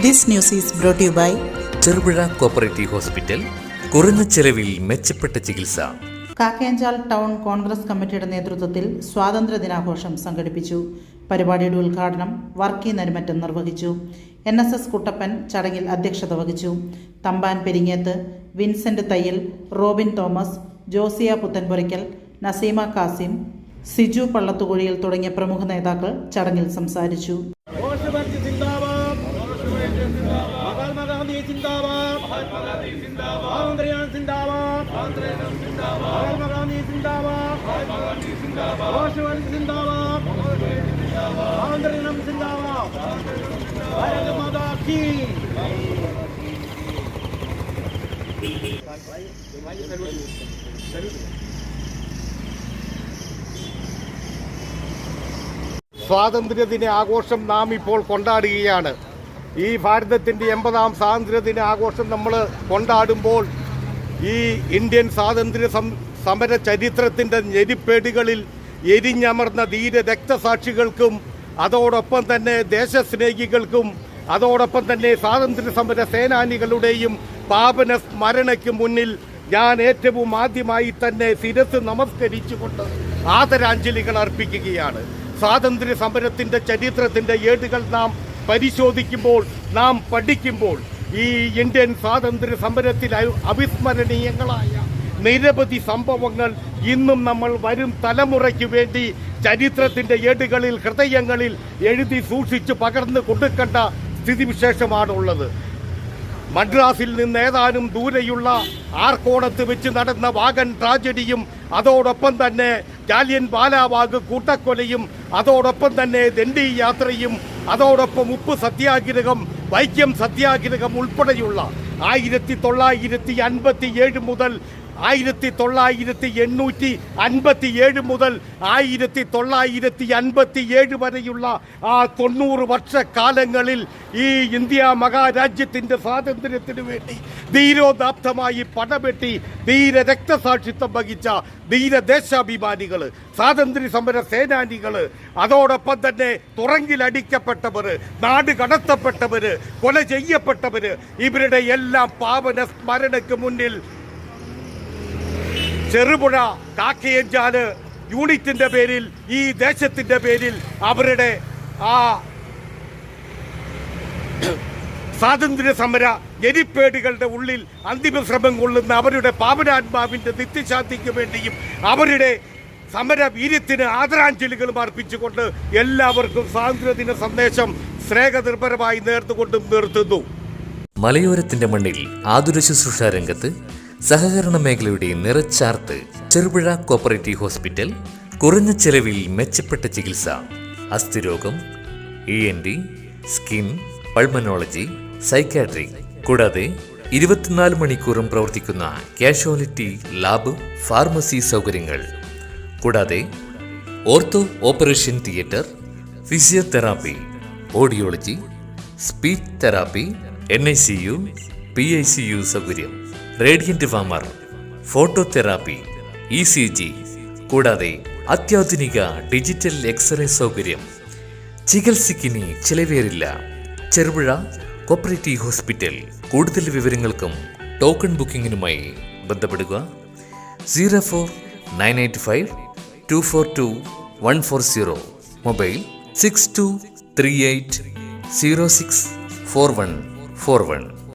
This news is brought to you by Cherupuzha cooperative hospital. കുറഞ്ഞ ചെലവിൽ മെച്ചപ്പെട്ട ചികിത്സ. കാക്കയഞ്ചാൽ ടൗൺ കോൺഗ്രസ് കമ്മിറ്റിയുടെ നേതൃത്വത്തിൽ സ്വാതന്ത്ര്യ ദിനാഘോഷം സംഘടിപ്പിച്ചു. പരിപാടിയുടെ ഉദ്ഘാടനം വർക്കി നരുമറ്റം നിർവഹിച്ചു. NSS കുട്ടപ്പൻ ചടങ്ങിൽ അധ്യക്ഷത വഹിച്ചു. Thampan Peringeth, Vincent Thayyil, Robin Thomas, Josiya Puthenpurackal, Naseema Kasim, Siju Pallathukuzhiyil തുടങ്ങിയ പ്രമുഖ നേതാക്കൾ ചടങ്ങിൽ സംസാരിച്ചു. സ്വാതന്ത്ര്യദിന ആഘോഷം നാം ഇപ്പോൾ കൊണ്ടാടുകയാണ്. ഈ ഭാരതത്തിൻ്റെ 80ാം സ്വാതന്ത്ര്യദിന ആഘോഷം നമ്മൾ കൊണ്ടാടുമ്പോൾ ഈ ഇന്ത്യൻ സ്വാതന്ത്ര്യ സമര ചരിത്രത്തിൻ്റെ ഞെരിപ്പേടുകളിൽ എരിഞ്ഞമർന്ന ധീര രക്തസാക്ഷികൾക്കും അതോടൊപ്പം തന്നെ ദേശസ്നേഹികൾക്കും അതോടൊപ്പം തന്നെ സ്വാതന്ത്ര്യ സമര സേനാനികളുടെയും പാവന സ്മരണയ്ക്ക് മുന്നിൽ ഞാൻ ഏറ്റവും ആദ്യമായി തന്നെ ശിരസ് നമസ്കരിച്ചുകൊണ്ട് ആദരാഞ്ജലികൾ അർപ്പിക്കുകയാണ്. സ്വാതന്ത്ര്യ സമരത്തിൻ്റെ ചരിത്രത്തിൻ്റെ ഏടുകൾ നാം പരിശോധിക്കുമ്പോൾ, നാം പഠിക്കുമ്പോൾ ഈ ഇന്ത്യൻ സ്വാതന്ത്ര്യ സമരത്തിൽ അവിസ്മരണീയങ്ങളായ നിരവധി സംഭവങ്ങൾ ഇന്നും നമ്മൾ വരും തലമുറയ്ക്ക് വേണ്ടി ചരിത്രത്തിൻ്റെ ഏടുകളിൽ, ഹൃദയങ്ങളിൽ എഴുതി സൂക്ഷിച്ച് പകർന്നു കൊടുക്കേണ്ട സ്ഥിതിവിശേഷമാണുള്ളത്. മദ്രാസിൽ നിന്ന് ഏതാനും ദൂരെയുള്ള ആർക്കോണത്ത് വെച്ച് നടന്ന വാഗൻ ട്രാജഡിയും അതോടൊപ്പം തന്നെ ജാലിയൻ വാലാബാഗ് കൂട്ടക്കൊലയും അതോടൊപ്പം തന്നെ ദണ്ഡി യാത്രയും അതോടൊപ്പം ഉപ്പ് സത്യാഗ്രഹം, വൈക്കം സത്യാഗ്രഹം ഉൾപ്പെടെയുള്ള 1957 മുതൽ 1857 മുതൽ 1957 വരെയുള്ള ആ 90 വർഷക്കാലങ്ങളിൽ ഈ ഇന്ത്യ മഹാരാജ്യത്തിൻ്റെ സ്വാതന്ത്ര്യത്തിന് വേണ്ടി ധീരോദാപ്തമായി പടപെട്ടി ധീര രക്തസാക്ഷിത്വം വഹിച്ച ധീരദേശാഭിമാനികൾ, സ്വാതന്ത്ര്യ സമര സേനാനികൾ, അതോടൊപ്പം തന്നെ തുറങ്കിലടിക്കപ്പെട്ടവർ, നാട് കടത്തപ്പെട്ടവർ, കൊല ചെയ്യപ്പെട്ടവർ, ഇവരുടെ എല്ലാം പാവന സ്മരണയ്ക്ക് മുന്നിൽ ചെറുപുഴ കാക്കയഞ്ചാല് യൂണിറ്റിൻ്റെ പേരിൽ, ഈ ദേശത്തിൻ്റെ പേരിൽ അവരുടെ ആ സ്വാതന്ത്ര്യ സമര എരിപ്പേടുകളുടെ ഉള്ളിൽ അന്തിമ ശ്രമം കൊള്ളുന്ന അവരുടെ പാവനാത്മാവിൻ്റെ നിത്യശാന്തിക്ക് വേണ്ടിയും അവരുടെ സമരവീര്യത്തിന് ആദരാഞ്ജലികളും അർപ്പിച്ചുകൊണ്ട് എല്ലാവർക്കും സ്വാതന്ത്ര്യദിന സന്ദേശം സ്നേഹനിർഭരമായി നേർന്നുകൊണ്ടും നിർത്തുന്നു. മലയോരത്തിന്റെ മണ്ണിൽ ആതുര ശുശ്രൂഷ രംഗത്ത് സഹകരണ മേഖലയുടെ നിറച്ചാർത്ത് ചെറുപുഴ കോപ്പറേറ്റീവ് ഹോസ്പിറ്റൽ. കുറഞ്ഞ ചെലവിൽ മെച്ചപ്പെട്ട ചികിത്സ. അസ്ഥിരോഗം, ENT, സ്കിൻ, പൾമനോളജി, സൈക്കാട്രി കൂടാതെ 24 മണിക്കൂറും പ്രവർത്തിക്കുന്ന കാഷ്വാലിറ്റി ലാബ്, ഫാർമസി സൗകര്യങ്ങൾ കൂടാതെ ortho operation theatre, physiotherapy, audiology, speech therapy, NICU, PICU സൗകര്യം, റേഡിയന്റ് വാമർ, ഫോട്ടോതെറാപ്പി, ECG കൂടാതെ അത്യാധുനിക ഡിജിറ്റൽ എക്സ്റേ സൗകര്യം. ചികിത്സയ്ക്കിനി ചിലവേറില്ല. Cherupuzha cooperative hospital. കൂടുതൽ വിവരങ്ങൾക്കും ടോക്കൺ ബുക്കിങ്ങിനുമായി ബന്ധപ്പെടുക 04985242 മൊബൈൽ 6238064141.